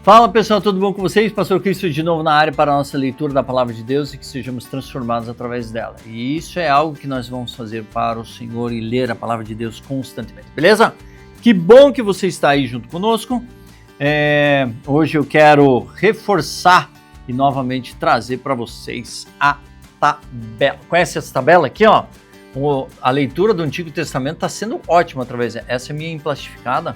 Fala pessoal, tudo bom com vocês? Pastor Cristo de novo na área para a nossa leitura da Palavra de Deus e que sejamos transformados através dela. E isso é algo que nós vamos fazer para o Senhor e ler a Palavra de Deus constantemente, beleza? Que bom que você está aí junto conosco. Hoje eu quero reforçar e novamente trazer para vocês a tabela. Conhece essa tabela aqui, ó? A leitura do Antigo Testamento está sendo ótima através dela. Essa é minha emplastificada,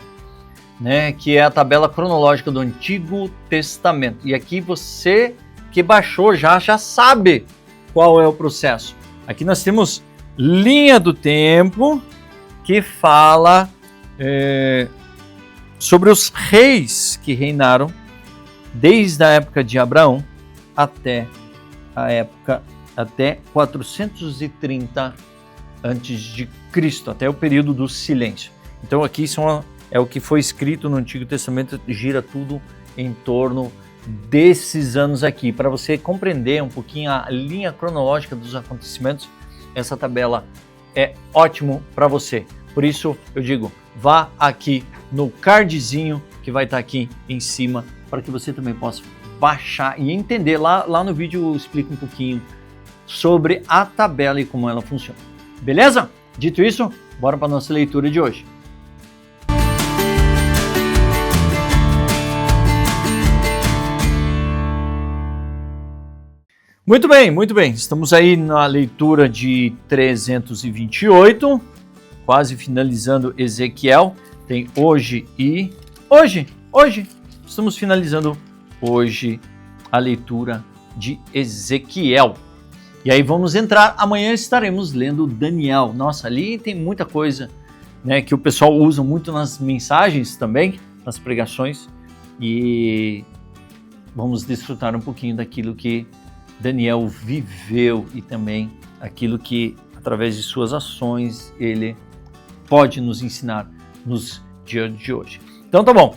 né, que é a tabela cronológica do Antigo Testamento. E aqui você que baixou já sabe qual é o processo. Aqui nós temos linha do tempo que fala sobre os reis que reinaram desde a época de Abraão até 430 antes de Cristo, até o período do silêncio. Então aqui é o que foi escrito no Antigo Testamento, gira tudo em torno desses anos aqui. Para você compreender um pouquinho a linha cronológica dos acontecimentos, essa tabela é ótimo para você. Por isso eu digo, vá aqui no cardzinho que vai estar aqui em cima, para que você também possa baixar e entender. Lá no vídeo eu explico um pouquinho sobre a tabela e como ela funciona. Beleza? Dito isso, bora para a nossa leitura de hoje. Muito bem. Estamos aí na leitura de 328, quase finalizando Ezequiel. Tem hoje, estamos finalizando hoje a leitura de Ezequiel. E aí vamos entrar, amanhã estaremos lendo Daniel. Nossa, ali tem muita coisa, né, que o pessoal usa muito nas mensagens também, nas pregações. E vamos desfrutar um pouquinho daquilo que Daniel viveu e também aquilo que, através de suas ações, ele pode nos ensinar nos dias de hoje. Então tá bom,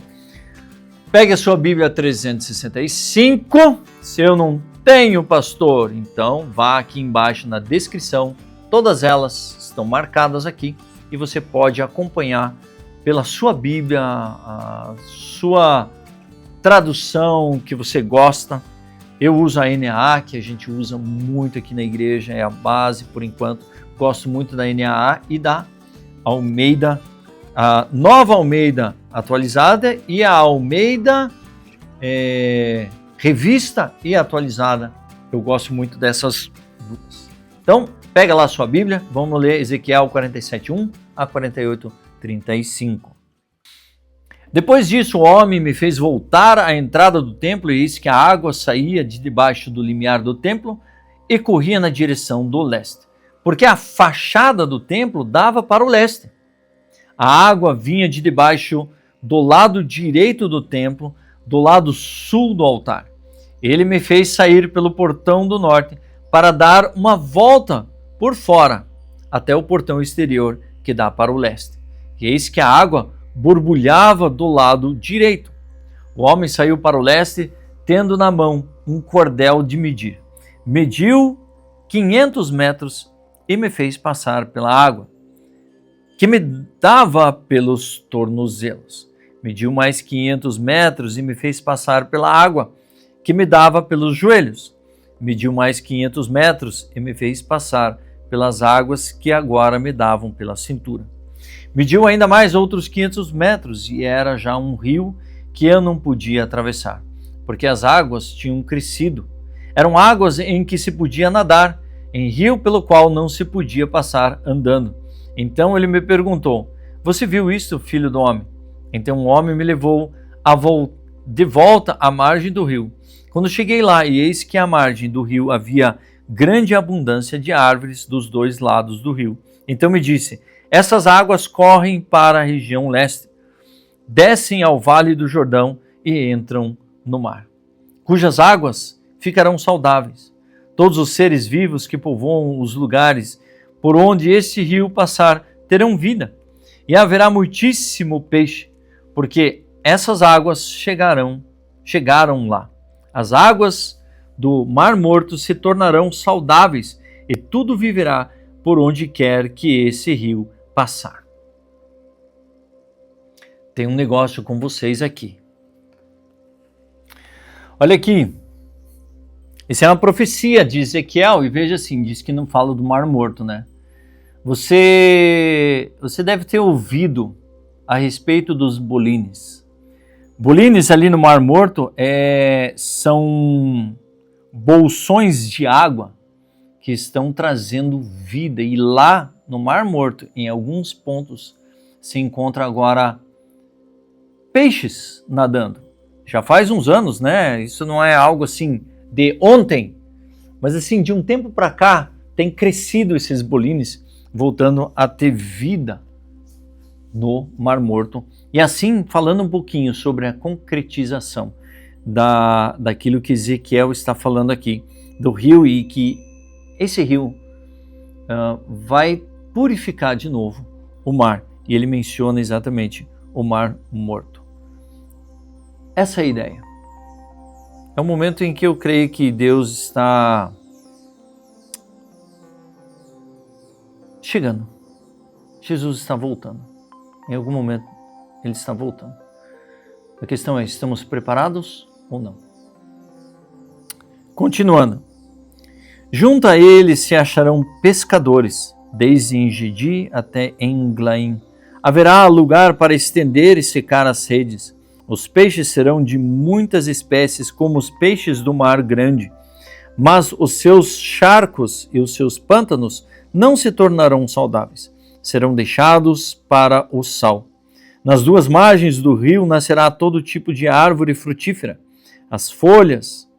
pegue a sua Bíblia 365, se eu não tenho, pastor, então vá aqui embaixo na descrição, todas elas estão marcadas aqui e você pode acompanhar pela sua Bíblia, a sua tradução que você gosta. Eu uso a NAA, que a gente usa muito aqui na igreja, é a base por enquanto. Gosto muito da NAA e da Almeida, a Nova Almeida atualizada e a Almeida revista e atualizada. Eu gosto muito dessas duas. Então, pega lá a sua Bíblia, vamos ler Ezequiel 47:1 a 48:35. Depois disso, o homem me fez voltar à entrada do templo, e eis que a água saía de debaixo do limiar do templo e corria na direção do leste, porque a fachada do templo dava para o leste. A água vinha de debaixo do lado direito do templo, do lado sul do altar. Ele me fez sair pelo portão do norte para dar uma volta por fora até o portão exterior que dá para o leste. E eis que a água borbulhava do lado direito. O homem saiu para o leste, tendo na mão um cordel de medir. Mediu 500 metros e me fez passar pela água, que me dava pelos tornozelos. Mediu mais 500 metros e me fez passar pela água, que me dava pelos joelhos. Mediu mais 500 metros e me fez passar pelas águas que agora me davam pela cintura. Mediu ainda mais outros 500 metros e era já um rio que eu não podia atravessar, porque as águas tinham crescido. Eram águas em que se podia nadar, em rio pelo qual não se podia passar andando. Então ele me perguntou: você viu isto, filho do homem? Então o homem me levou de volta à margem do rio. Quando cheguei lá, e eis que à margem do rio havia grande abundância de árvores dos dois lados do rio. Então me disse: essas águas correm para a região leste, descem ao vale do Jordão e entram no mar, cujas águas ficarão saudáveis. Todos os seres vivos que povoam os lugares por onde este rio passar terão vida, e haverá muitíssimo peixe, porque essas águas chegaram lá. As águas do Mar Morto se tornarão saudáveis, e tudo viverá por onde quer que esse rio passar. Tem um negócio com vocês aqui. Olha aqui, isso é uma profecia de Ezequiel, e veja assim, diz que não fala do Mar Morto, né? Você deve ter ouvido a respeito dos bolines. Bolines ali no Mar Morto são bolsões de água que estão trazendo vida, e lá no Mar Morto, em alguns pontos, se encontra agora peixes nadando. Já faz uns anos, né? Isso não é algo assim de ontem, mas assim, de um tempo para cá, tem crescido esses bolines, voltando a ter vida no Mar Morto. E assim, falando um pouquinho sobre a concretização daquilo que Ezequiel está falando aqui, do rio, e que esse rio vai purificar de novo o mar. E ele menciona exatamente o Mar Morto. Essa é a ideia. É um momento em que eu creio que Deus está chegando. Jesus está voltando. Em algum momento ele está voltando. A questão é, estamos preparados ou não? Continuando. Junto a ele se acharão pescadores, desde Engedi até Englaim. Haverá lugar para estender e secar as redes. Os peixes serão de muitas espécies, como os peixes do mar grande. Mas os seus charcos e os seus pântanos não se tornarão saudáveis. Serão deixados para o sal. Nas duas margens do rio nascerá todo tipo de árvore frutífera. As folhas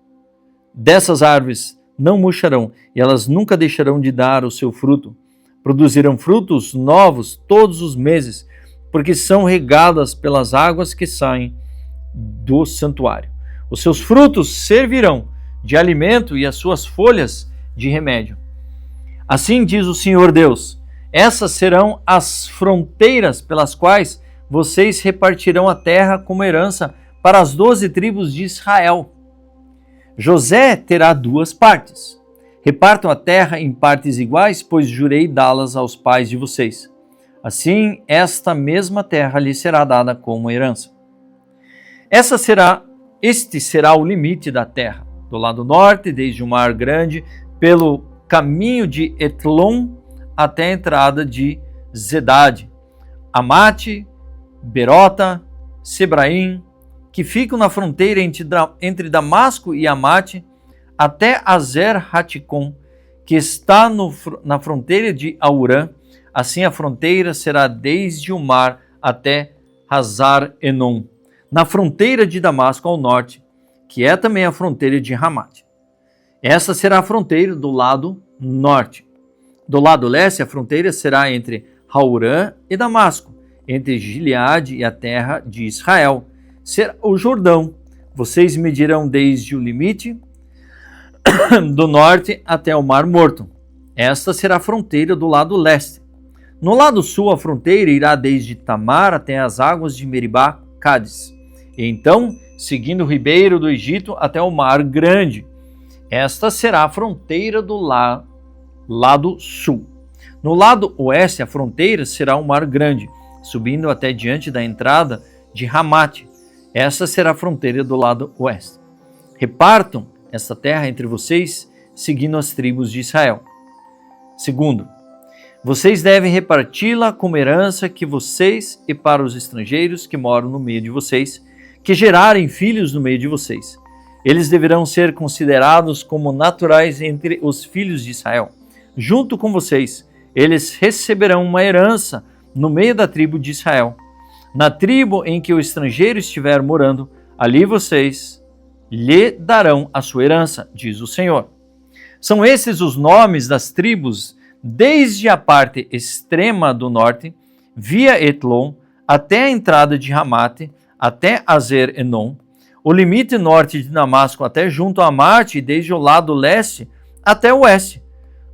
dessas árvores não murcharão, e elas nunca deixarão de dar o seu fruto. Produzirão frutos novos todos os meses, porque são regadas pelas águas que saem do santuário. Os seus frutos servirão de alimento e as suas folhas de remédio. Assim diz o Senhor Deus: essas serão as fronteiras pelas quais vocês repartirão a terra como herança para as 12 tribos de Israel. José terá 2 partes. Repartam a terra em partes iguais, pois jurei dá-las aos pais de vocês. Assim, esta mesma terra lhe será dada como herança. Este será o limite da terra. Do lado norte, desde o Mar Grande, pelo caminho de Etlon até a entrada de Zedade, Amate, Berota, Sebraim, que ficam na fronteira entre Damasco e Amate, até Azer-Haticon, que está na fronteira de Aurã. Assim a fronteira será desde o mar até Hazar-Enon, na fronteira de Damasco ao norte, que é também a fronteira de Ramate. Essa será a fronteira do lado norte. Do lado leste, a fronteira será entre Haurã e Damasco, entre Gileade e a terra de Israel. Será o Jordão. Vocês medirão desde o limite do norte até o Mar Morto. Esta será a fronteira do lado leste. No lado sul, a fronteira irá desde Tamar até as águas de Meribá, Cádiz. E então, seguindo o ribeiro do Egito até o Mar Grande. Esta será a fronteira do lado sul. No lado oeste, a fronteira será o Mar Grande, subindo até diante da entrada de Ramate. Essa será a fronteira do lado oeste. Repartam esta terra entre vocês, seguindo as tribos de Israel. Segundo, vocês devem reparti-la como herança que vocês e para os estrangeiros que moram no meio de vocês, que gerarem filhos no meio de vocês. Eles deverão ser considerados como naturais entre os filhos de Israel. Junto com vocês, eles receberão uma herança no meio da tribo de Israel. Na tribo em que o estrangeiro estiver morando, ali vocês lhe darão a sua herança, diz o Senhor. São esses os nomes das tribos, desde a parte extrema do norte, via Etlon, até a entrada de Ramate, até Azer-Enon, o limite norte de Damasco até junto a Amate, e desde o lado leste até o oeste.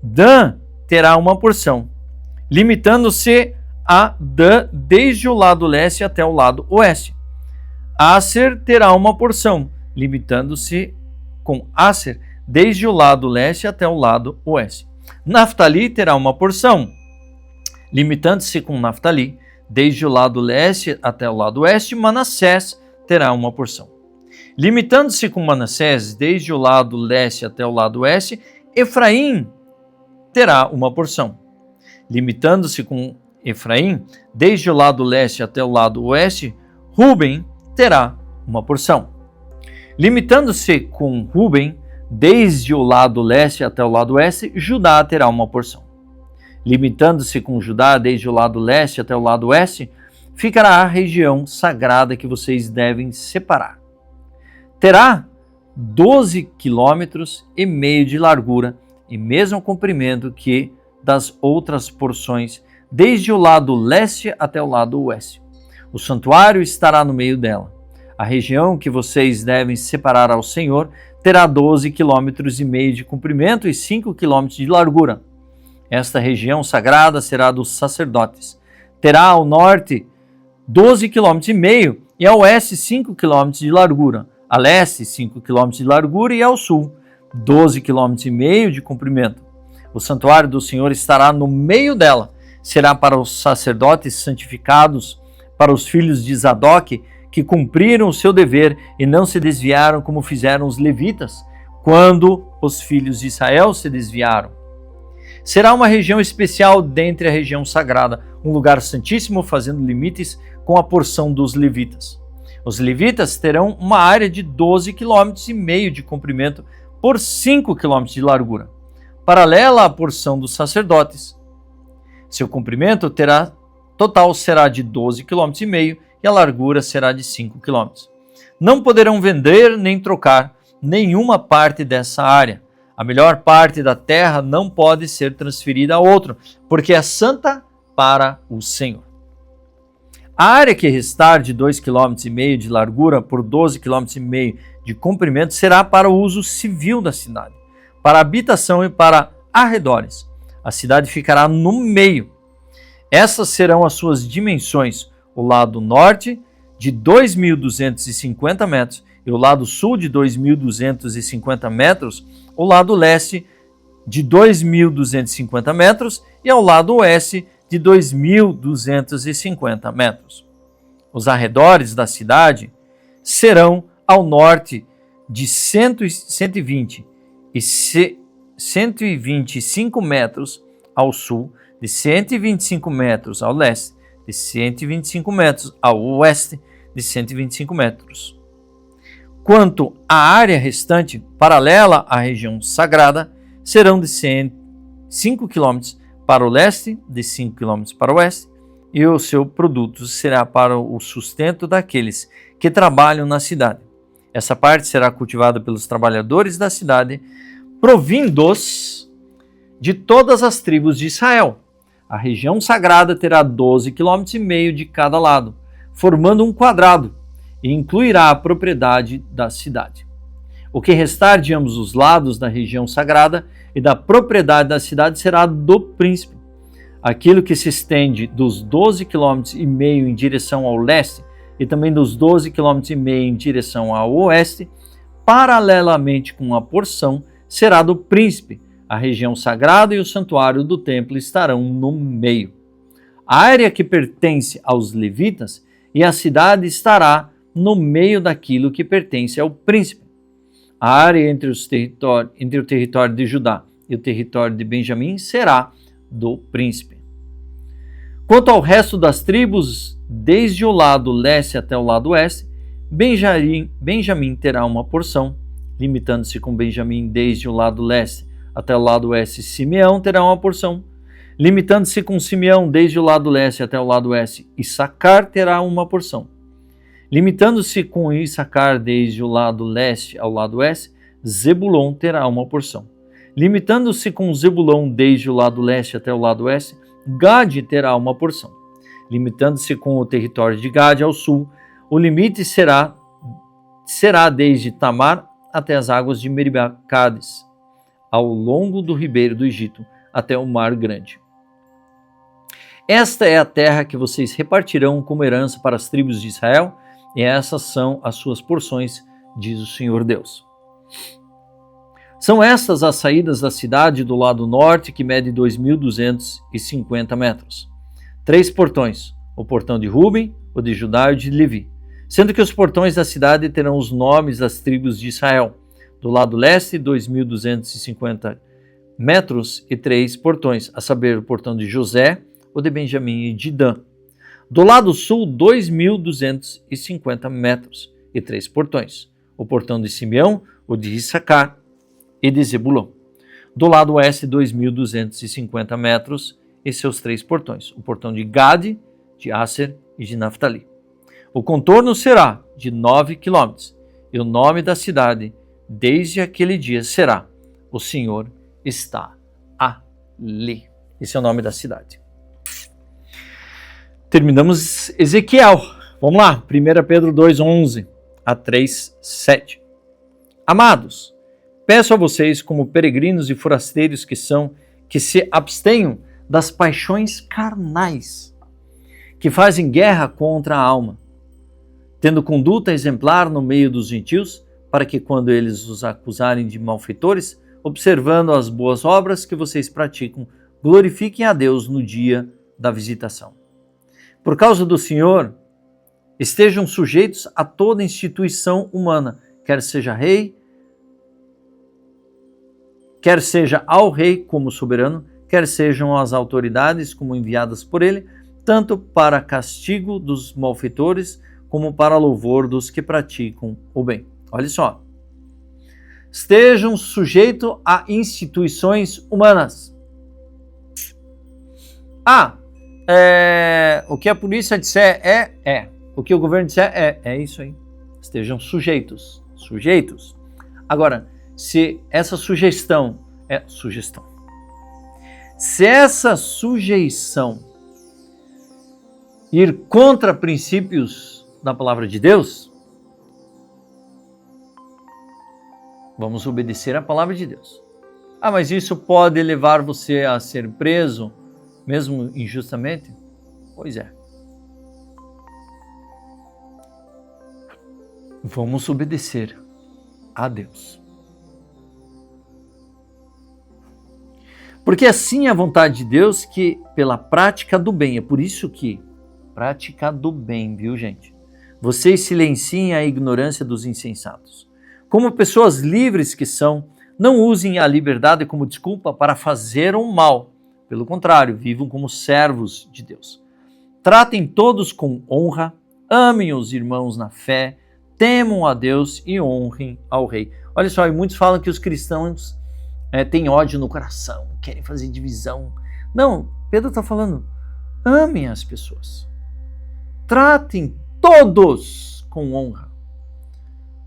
Dan terá uma porção, limitando-se a Dan desde o lado leste até o lado oeste. Aser terá uma porção, limitando-se com Aser desde o lado leste até o lado oeste. Naftali terá uma porção, limitando-se com Naftali desde o lado leste até o lado oeste. Manassés terá uma porção. Limitando-se com Manassés, desde o lado leste até o lado oeste, Efraim terá uma porção. Limitando-se com Efraim, desde o lado leste até o lado oeste, Ruben terá uma porção. Limitando-se com Ruben, desde o lado leste até o lado oeste, Judá terá uma porção. Limitando-se com Judá, desde o lado leste até o lado oeste, ficará a região sagrada que vocês devem separar. Terá 12,5 quilômetros de largura e mesmo comprimento que das outras porções, desde o lado leste até o lado oeste. O santuário estará no meio dela. A região que vocês devem separar ao Senhor terá 12,5 quilômetros de comprimento e 5 quilômetros de largura. Esta região sagrada será dos sacerdotes. Terá ao norte 12,5 quilômetros e ao oeste 5 quilômetros de largura. A leste 5 quilômetros de largura e ao sul 12,5 quilômetros de comprimento. O santuário do Senhor estará no meio dela. Será para os sacerdotes santificados, para os filhos de Zadok, que cumpriram o seu dever e não se desviaram como fizeram os levitas, quando os filhos de Israel se desviaram. Será uma região especial dentre a região sagrada, um lugar santíssimo fazendo limites com a porção dos levitas. Os levitas terão uma área de 12,5 quilômetros de comprimento por 5 quilômetros de largura, paralela à porção dos sacerdotes. Seu comprimento total será de 12,5 km e a largura será de 5 km. Não poderão vender nem trocar nenhuma parte dessa área. A melhor parte da terra não pode ser transferida a outro, porque é santa para o Senhor. A área que restar de 2,5 km de largura por 12,5 km de comprimento será para o uso civil da cidade, para habitação e para arredores. A cidade ficará no meio. Essas serão as suas dimensões: o lado norte de 2.250 metros e o lado sul de 2.250 metros, o lado leste de 2.250 metros e ao lado oeste de 2.250 metros. Os arredores da cidade serão ao norte de 120 e 125 metros, ao sul de 125 metros, ao leste de 125 metros, ao oeste de 125 metros. Quanto à área restante, paralela à região sagrada, serão de 5 km para o leste, de 5 km para o oeste, e o seu produto será para o sustento daqueles que trabalham na cidade. Essa parte será cultivada pelos trabalhadores da cidade, provindos de todas as tribos de Israel. A região sagrada terá 12,5 km de cada lado, formando um quadrado, e incluirá a propriedade da cidade. O que restar de ambos os lados da região sagrada e da propriedade da cidade será do príncipe. Aquilo que se estende dos 12,5 km em direção ao leste e também dos 12,5 km em direção ao oeste, paralelamente com a porção, será do príncipe. A região sagrada e o santuário do templo estarão no meio. A área que pertence aos levitas e a cidade estará no meio daquilo que pertence ao príncipe. A área entre o território de Judá e o território de Benjamim será do príncipe. Quanto ao resto das tribos, desde o lado leste até o lado oeste, Benjamim terá uma porção, limitando-se com Benjamim desde o lado leste até o lado oeste. Simeão terá uma porção, limitando-se com Simeão desde o lado leste até o lado oeste. Issacar terá uma porção, limitando-se com Issacar desde o lado leste ao lado oeste. Zebulon terá uma porção, limitando-se com Zebulon desde o lado leste até o lado oeste. Gade terá uma porção, limitando-se com o território de Gade ao sul. O limite será desde Tamar até as águas de Meribá-Cades, ao longo do ribeiro do Egito até o Mar Grande. Esta é a terra que vocês repartirão como herança para as tribos de Israel, e essas são as suas porções, diz o Senhor Deus. São estas as saídas da cidade do lado norte, que mede 2.250 metros. 3 portões: o portão de Ruben, o de Judá e o de Levi. sendo que os portões da cidade terão os nomes das tribos de Israel. Do lado leste, 2.250 metros e 3 portões, a saber, o portão de José, o de Benjamim e de Dan. Do lado sul, 2.250 metros e 3 portões, o portão de Simeão, o de Issacar e de Zebulon. Do lado oeste, 2.250 metros e seus 3 portões, o portão de Gade, de Asser e de Naftali. O contorno será de 9 quilômetros, e o nome da cidade, desde aquele dia, será: o Senhor está ali. Esse é o nome da cidade. Terminamos Ezequiel. Vamos lá, 1 Pedro 2:11 a 3:7. Amados, peço a vocês, como peregrinos e forasteiros que são, que se abstenham das paixões carnais, que fazem guerra contra a alma, tendo conduta exemplar no meio dos gentios, para que quando eles os acusarem de malfeitores, observando as boas obras que vocês praticam, glorifiquem a Deus no dia da visitação. Por causa do Senhor, estejam sujeitos a toda instituição humana, quer seja rei, quer seja ao rei como soberano, quer sejam as autoridades como enviadas por ele, tanto para castigo dos malfeitores, como para louvor dos que praticam o bem. Olha só. Estejam sujeitos a instituições humanas. O que a polícia disser é. O que o governo disser é isso aí. Estejam sujeitos. Agora, se essa sugestão é sugestão. Se essa sujeição ir contra princípios da palavra de Deus, vamos obedecer à palavra de Deus. Mas isso pode levar você a ser preso, mesmo injustamente? Pois é. Vamos obedecer a Deus. Porque assim é a vontade de Deus, que pela prática do bem, é por isso que prática do bem, viu, gente? Vocês silenciem a ignorância dos insensatos. Como pessoas livres que são, não usem a liberdade como desculpa para fazer o mal. Pelo contrário, vivam como servos de Deus. Tratem todos com honra, amem os irmãos na fé, temam a Deus e honrem ao rei. Olha só, e muitos falam que os cristãos têm ódio no coração, querem fazer divisão. Não, Pedro está falando, amem as pessoas. Tratem todos com honra.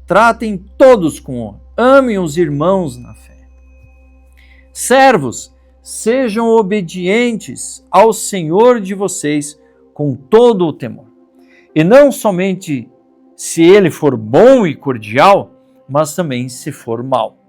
Tratem todos com honra. Amem os irmãos na fé. Servos, sejam obedientes ao Senhor de vocês com todo o temor. E não somente se ele for bom e cordial, mas também se for mau.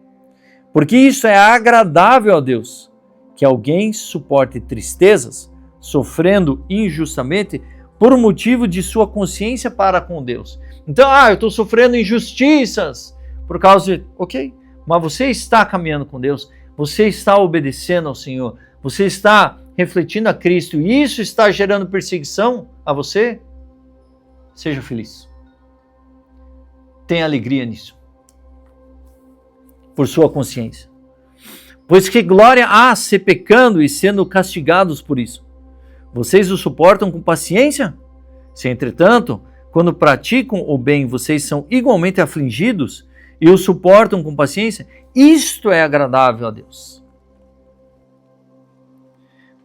Porque isso é agradável a Deus, que alguém suporte tristezas, sofrendo injustamente, por motivo de sua consciência para com Deus. Então, eu estou sofrendo injustiças por causa de... Ok, mas você está caminhando com Deus, você está obedecendo ao Senhor, você está refletindo a Cristo e isso está gerando perseguição a você? Seja feliz. Tenha alegria nisso. Por sua consciência. Pois que glória há se pecando e sendo castigados por isso. Vocês o suportam com paciência? Se, entretanto, quando praticam o bem, vocês são igualmente afligidos e o suportam com paciência, isto é agradável a Deus.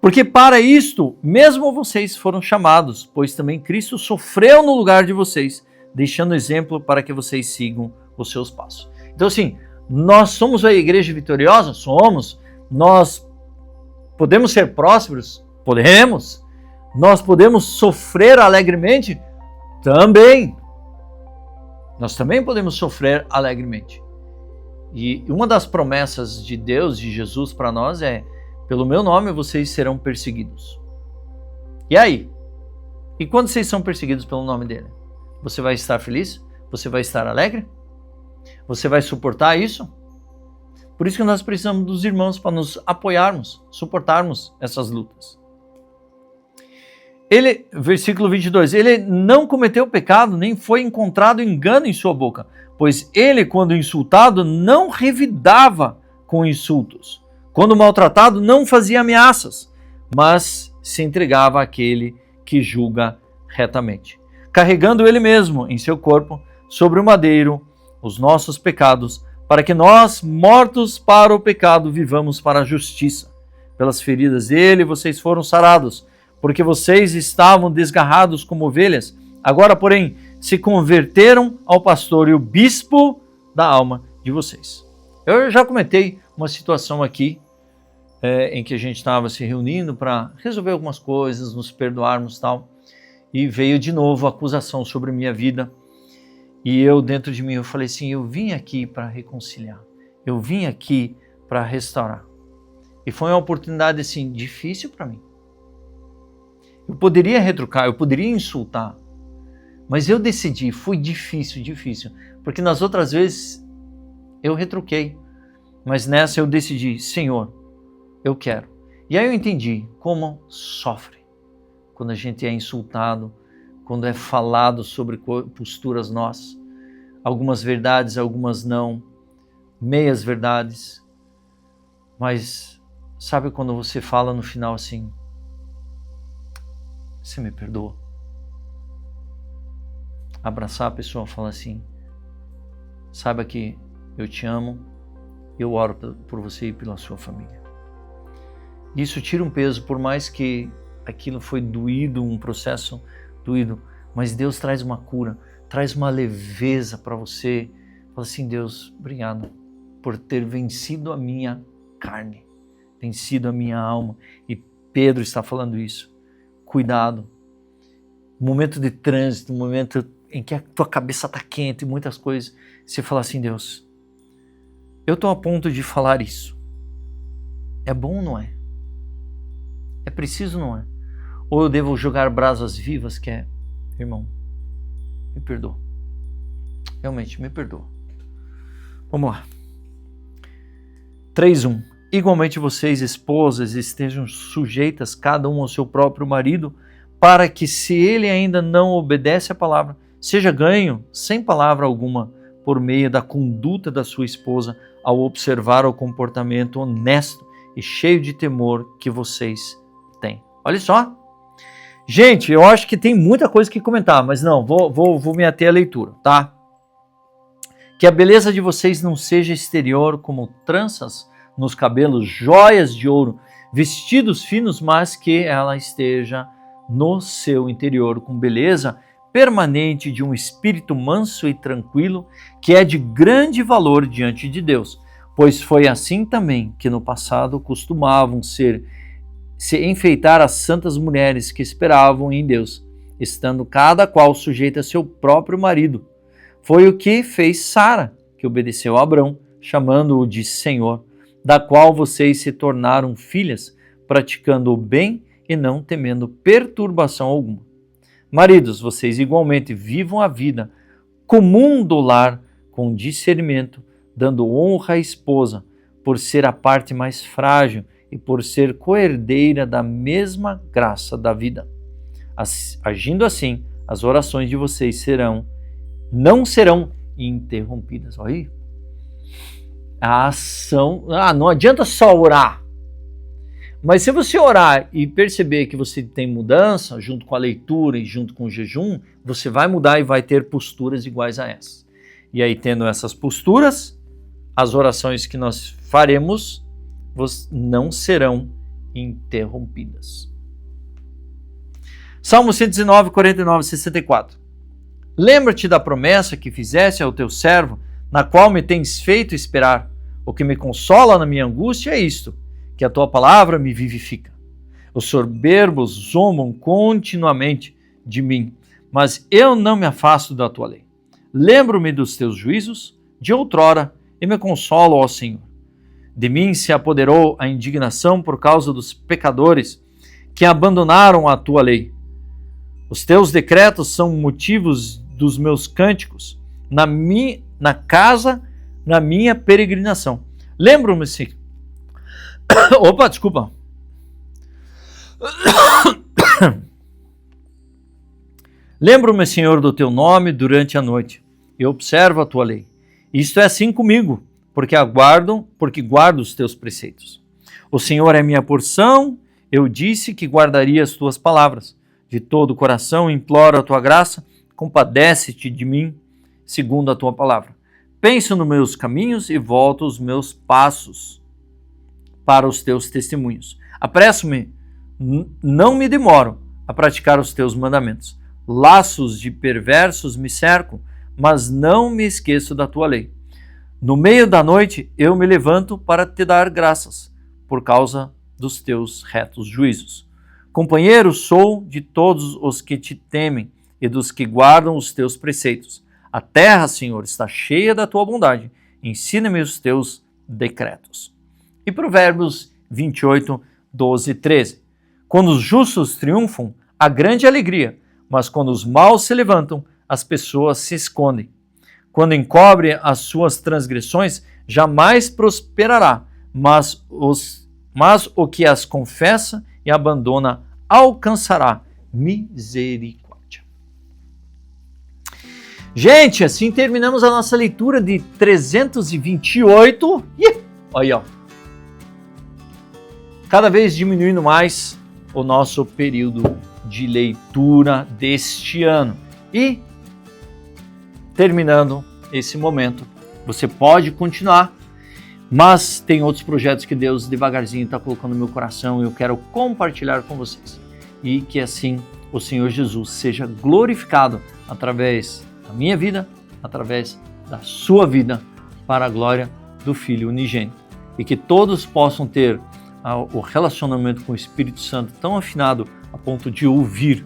Porque para isto, mesmo vocês foram chamados, pois também Cristo sofreu no lugar de vocês, deixando exemplo para que vocês sigam os seus passos. Então, assim, nós somos a igreja vitoriosa? Somos. Nós podemos ser prósperos? Podemos. Nós podemos sofrer alegremente? Também. Nós também podemos sofrer alegremente. E uma das promessas de Deus, de Jesus para nós é: pelo meu nome vocês serão perseguidos. E aí? E quando vocês são perseguidos pelo nome dele? Você vai estar feliz? Você vai estar alegre? Você vai suportar isso? Por isso que nós precisamos dos irmãos para nos apoiarmos, suportarmos essas lutas. Versículo 22, ele não cometeu pecado, nem foi encontrado engano em sua boca, pois ele, quando insultado, não revidava com insultos. Quando maltratado, não fazia ameaças, mas se entregava àquele que julga retamente, carregando ele mesmo em seu corpo, sobre o madeiro, os nossos pecados, para que nós, mortos para o pecado, vivamos para a justiça. Pelas feridas dele, vocês foram sarados, porque vocês estavam desgarrados como ovelhas. Agora, porém, se converteram ao pastor e o bispo da alma de vocês. Eu já comentei uma situação aqui, em que a gente estava se reunindo para resolver algumas coisas, nos perdoarmos e tal, e veio de novo a acusação sobre minha vida. E eu, dentro de mim, eu falei assim, eu vim aqui para reconciliar, eu vim aqui para restaurar. E foi uma oportunidade, assim, difícil para mim. Eu poderia retrucar, eu poderia insultar, mas eu decidi, foi difícil, porque nas outras vezes eu retruquei, mas nessa eu decidi, Senhor, eu quero. E aí eu entendi como sofre quando a gente é insultado, quando é falado sobre posturas nossas, algumas verdades, algumas não, meias verdades, mas sabe quando você fala no final assim, você me perdoa? Abraçar a pessoa e falar assim, saiba que eu te amo, eu oro por você e pela sua família. Isso tira um peso, por mais que aquilo foi doído, um processo doído, mas Deus traz uma cura, traz uma leveza para você. Fala assim, Deus, obrigado por ter vencido a minha carne, vencido a minha alma. E Pedro está falando isso. Cuidado. Momento de trânsito, momento em que a tua cabeça está quente, muitas coisas. Você fala assim, Deus, eu estou a ponto de falar isso. É bom ou não é? É preciso, não é? Ou eu devo jogar brasas vivas, que é, irmão, me perdoa. Realmente, me perdoa. Vamos lá. 3:1. Igualmente vocês, esposas, estejam sujeitas cada um ao seu próprio marido, para que, se ele ainda não obedece à palavra, seja ganho, sem palavra alguma, por meio da conduta da sua esposa, ao observar o comportamento honesto e cheio de temor que vocês têm. Olha só. Gente, eu acho que tem muita coisa que comentar, mas não, vou me ater à leitura, tá? Que a beleza de vocês não seja exterior, como tranças nos cabelos, joias de ouro, vestidos finos, mas que ela esteja no seu interior com beleza permanente de um espírito manso e tranquilo, que é de grande valor diante de Deus, pois foi assim também que no passado costumavam se enfeitar as santas mulheres que esperavam em Deus, estando cada qual sujeita a seu próprio marido. Foi o que fez Sara, que obedeceu a Abrão, chamando-o de Senhor, da qual vocês se tornaram filhas, praticando o bem e não temendo perturbação alguma. Maridos, vocês igualmente vivam a vida comum do lar com discernimento, dando honra à esposa, por ser a parte mais frágil e por ser coerdeira da mesma graça da vida. Agindo assim, as orações de vocês não serão interrompidas. Olha aí. A ação... não adianta só orar. Mas se você orar e perceber que você tem mudança, junto com a leitura e junto com o jejum, você vai mudar e vai ter posturas iguais a essas. E aí, tendo essas posturas, as orações que nós faremos não serão interrompidas. Salmo 119, 49, 64. Lembra-te da promessa que fizeste ao teu servo, na qual me tens feito esperar. O que me consola na minha angústia é isto, que a tua palavra me vivifica. Os soberbos zombam continuamente de mim, mas eu não me afasto da tua lei. Lembro-me dos teus juízos de outrora e me consolo, ó Senhor. De mim se apoderou a indignação por causa dos pecadores que abandonaram a tua lei. Os teus decretos são motivos dos meus cânticos na minha peregrinação. Lembro-me-se. Opa, desculpa. Lembro-me, Senhor, do teu nome durante a noite e observo a tua lei. Isto é assim comigo, porque guardo os teus preceitos. O Senhor é minha porção, eu disse que guardaria as tuas palavras. De todo o coração imploro a tua graça, compadece-te de mim, segundo a tua palavra. Penso nos meus caminhos e volto os meus passos para os teus testemunhos. Apresso-me, não me demoro a praticar os teus mandamentos. Laços de perversos me cercam, mas não me esqueço da tua lei. No meio da noite eu me levanto para te dar graças, por causa dos teus retos juízos. Companheiro sou de todos os que te temem e dos que guardam os teus preceitos. A terra, Senhor, está cheia da tua bondade. Ensina-me os teus decretos. E Provérbios 28, 12 e 13. Quando os justos triunfam, há grande alegria, mas quando os maus se levantam, as pessoas se escondem. Quando encobre as suas transgressões, jamais prosperará, mas o que as confessa e abandona alcançará misericórdia. Gente, assim terminamos a nossa leitura de 328. Olha, ó. Cada vez diminuindo mais o nosso período de leitura deste ano. E terminando esse momento, você pode continuar, mas tem outros projetos que Deus devagarzinho está colocando no meu coração e eu quero compartilhar com vocês. E que assim o Senhor Jesus seja glorificado através da minha vida, através da sua vida, para a glória do Filho unigênito. E que todos possam ter o relacionamento com o Espírito Santo tão afinado a ponto de ouvir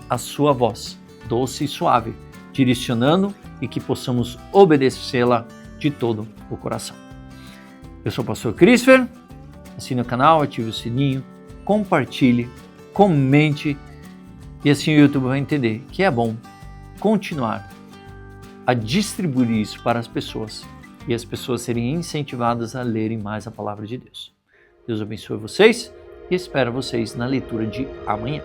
a sua voz, doce e suave, direcionando e que possamos obedecê-la de todo o coração. Eu sou o pastor Christopher, assine o canal, ative o sininho, compartilhe, comente e assim o YouTube vai entender que é bom continuar a distribuir isso para as pessoas e as pessoas serem incentivadas a lerem mais a palavra de Deus. Deus abençoe vocês e espero vocês na leitura de amanhã.